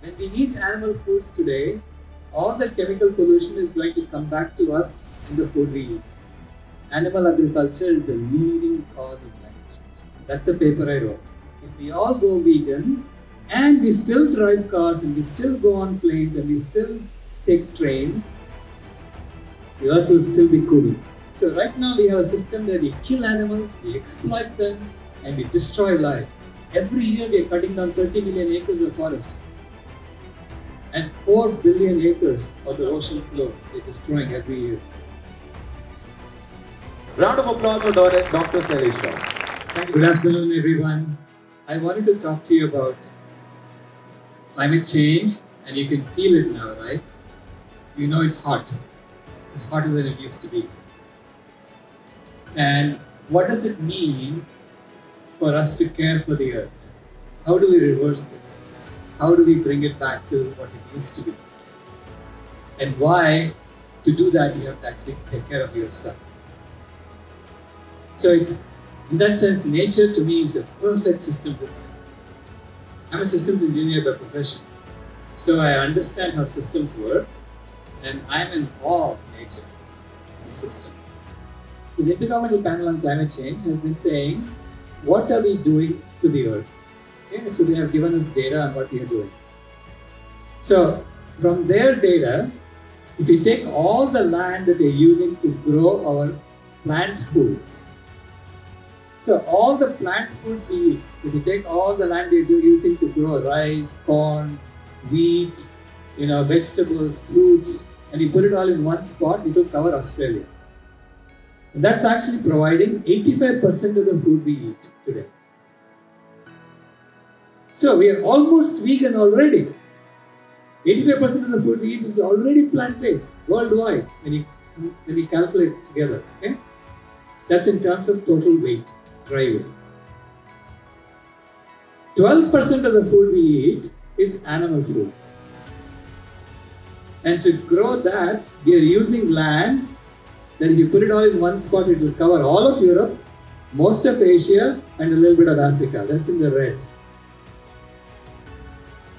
When we eat animal foods today, all that chemical pollution is going to come back to us in the food we eat. Animal agriculture is the leading cause of climate change. That's a paper I wrote. If we all go vegan and we still drive cars and we still go on planes and we still take trains, the earth will still be cooling. So right now we have a system where we kill animals, we exploit them, and we destroy life. Every year we are cutting down 30 million acres of forests. And 4 billion acres of the ocean floor we are destroying every year. Round of applause for Dr. Sailesh Rao. Thank you. Good afternoon, everyone. I wanted to talk to you about climate change, and you can feel it now, right? You know it's hot. It's hotter than it used to be. And what does it mean for us to care for the earth? How do we reverse this? How do we bring it back to what it used to be? And why, to do that, you have to actually take care of yourself. So it's, in that sense, nature to me is a perfect system design. I'm a systems engineer by profession. So I understand how systems work, and I'm in awe of nature as a system. So the Intergovernmental Panel on Climate Change has been saying, what are we doing to the earth? Okay, so they have given us data on what we are doing. So from their data, if we take all the land that we're using to grow our plant foods, so all the plant foods we eat, so if we take all the land we're using to grow rice, corn, wheat, vegetables, fruits, and we put it all in one spot, it will cover Australia. And that's actually providing 85% of the food we eat today. So we are almost vegan already. 85% of the food we eat is already plant-based worldwide when we calculate it together. Okay? That's in terms of total weight, dry weight. 12% of the food we eat is animal foods. And to grow that, we are using land that if you put it all in one spot, it will cover all of Europe, most of Asia, and a little bit of Africa. That's in the red.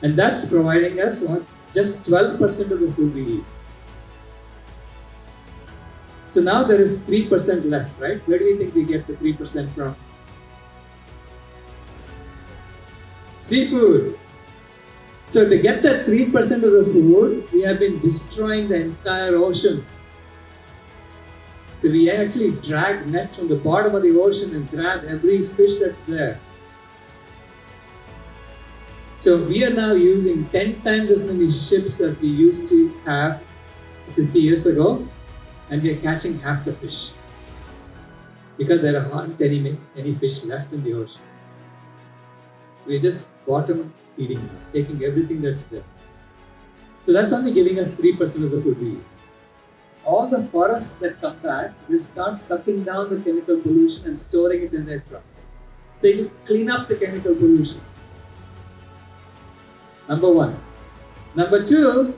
And that's providing us just 12% of the food we eat. So now there is 3% left, right? Where do we think we get the 3% from? Seafood. So to get that 3% of the food, we have been destroying the entire ocean. So we actually drag nets from the bottom of the ocean and grab every fish that's there. So we are now using 10 times as many ships as we used to have 50 years ago, and we are catching half the fish because there aren't any fish left in the ocean. So we're just bottom feeding now, taking everything that's there. So that's only giving us 3% of the food we eat. All the forests that come back will start sucking down the chemical pollution and storing it in their trunks. So it will clean up the chemical pollution. Number one. Number two,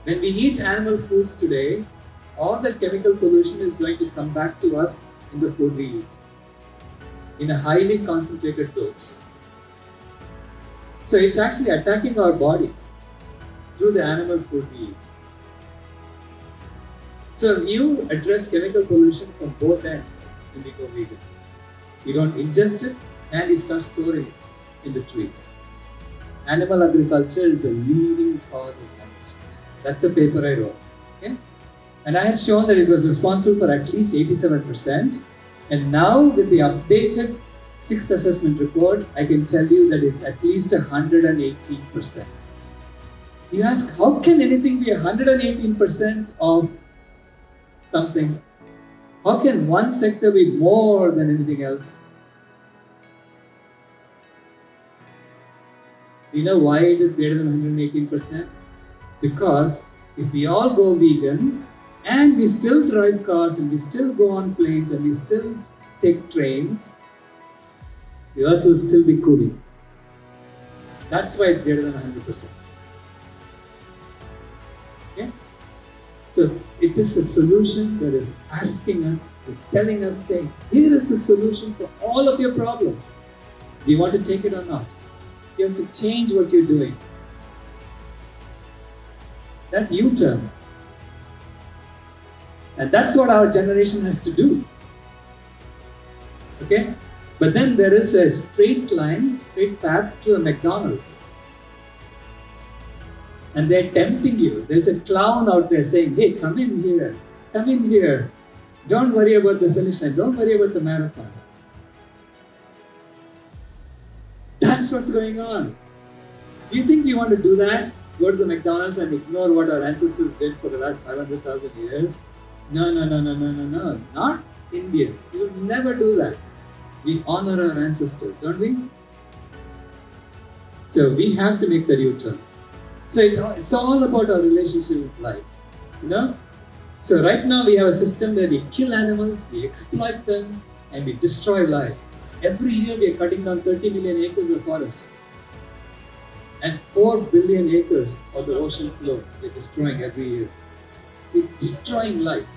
when we eat animal foods today, all that chemical pollution is going to come back to us in the food we eat in a highly concentrated dose. So it's actually attacking our bodies through the animal food we eat. So you address chemical pollution from both ends when we go vegan. You don't ingest it and you start storing it in the trees. Animal agriculture is the leading cause of climate change. That's a paper I wrote. Okay? And I had shown that it was responsible for at least 87%. And now with the updated 6th assessment report, I can tell you that it's at least 118%. You ask, how can anything be 118% of something? How can one sector be more than anything else? Do you know why it is greater than 118%? Because if we all go vegan and we still drive cars and we still go on planes and we still take trains, the earth will still be cooling. That's why it's greater than 100%. Okay? So it is a solution that is asking us, is telling us, saying, here is a solution for all of your problems. Do you want to take it or not? You have to change what you're doing. that U-turn. And that's what our generation has to do. Okay? But then there is a straight line, straight path to a McDonald's. And they're tempting you. There's a clown out there saying, hey, come in here. Come in here. Don't worry about the finish line. Don't worry about the marathon. That's what's going on. Do you think we want to do that? Go to the McDonald's and ignore what our ancestors did for the last 500,000 years? No. Not Indians. We will never do that. We honor our ancestors, don't we? So we have to make that U-turn. So it's all about our relationship with life, you know? So right now we have a system where we kill animals, we exploit them, and we destroy life. Every year we are cutting down 30 million acres of forest. And 4 billion acres of the ocean floor we're destroying every year. We're destroying life.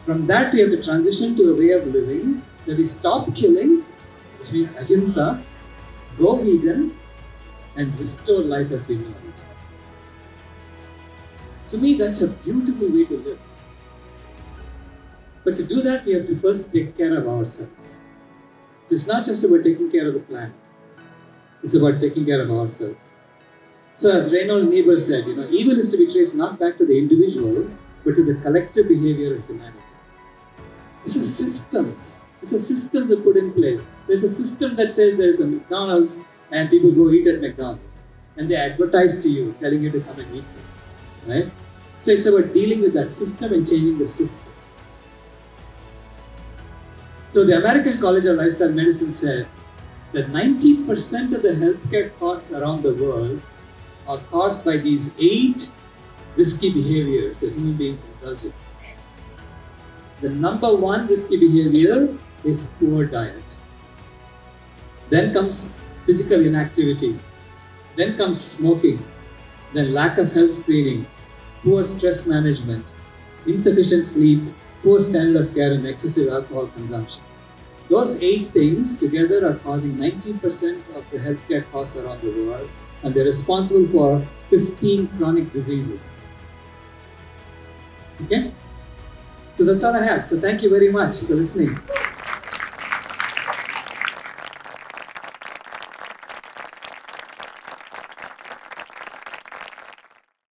From that we have to transition to a way of living that we stop killing, which means ahimsa, go vegan, and restore life as we know it. To me, that's a beautiful way to live. But to do that, we have to first take care of ourselves. So it's not just about taking care of the planet. It's about taking care of ourselves. So as Reynold Niebuhr said, evil is to be traced not back to the individual, but to the collective behavior of humanity. This is systems. This is systems that put in place. There's a system that says there's a McDonald's and people go eat at McDonald's. And they advertise to you, telling you to come and eat there. Right? So it's about dealing with that system and changing the system. So the American College of Lifestyle Medicine said that 90% of the healthcare costs around the world are caused by these 8 risky behaviors that human beings indulge in. The number 1 risky behavior is poor diet. Then comes physical inactivity. Then comes smoking. Then lack of health screening, poor stress management, insufficient sleep, poor standard of care, and excessive alcohol consumption. Those 8 things together are causing 90% of the healthcare costs around the world, and they're responsible for 15 chronic diseases. Okay? So that's all I have. So thank you very much for listening.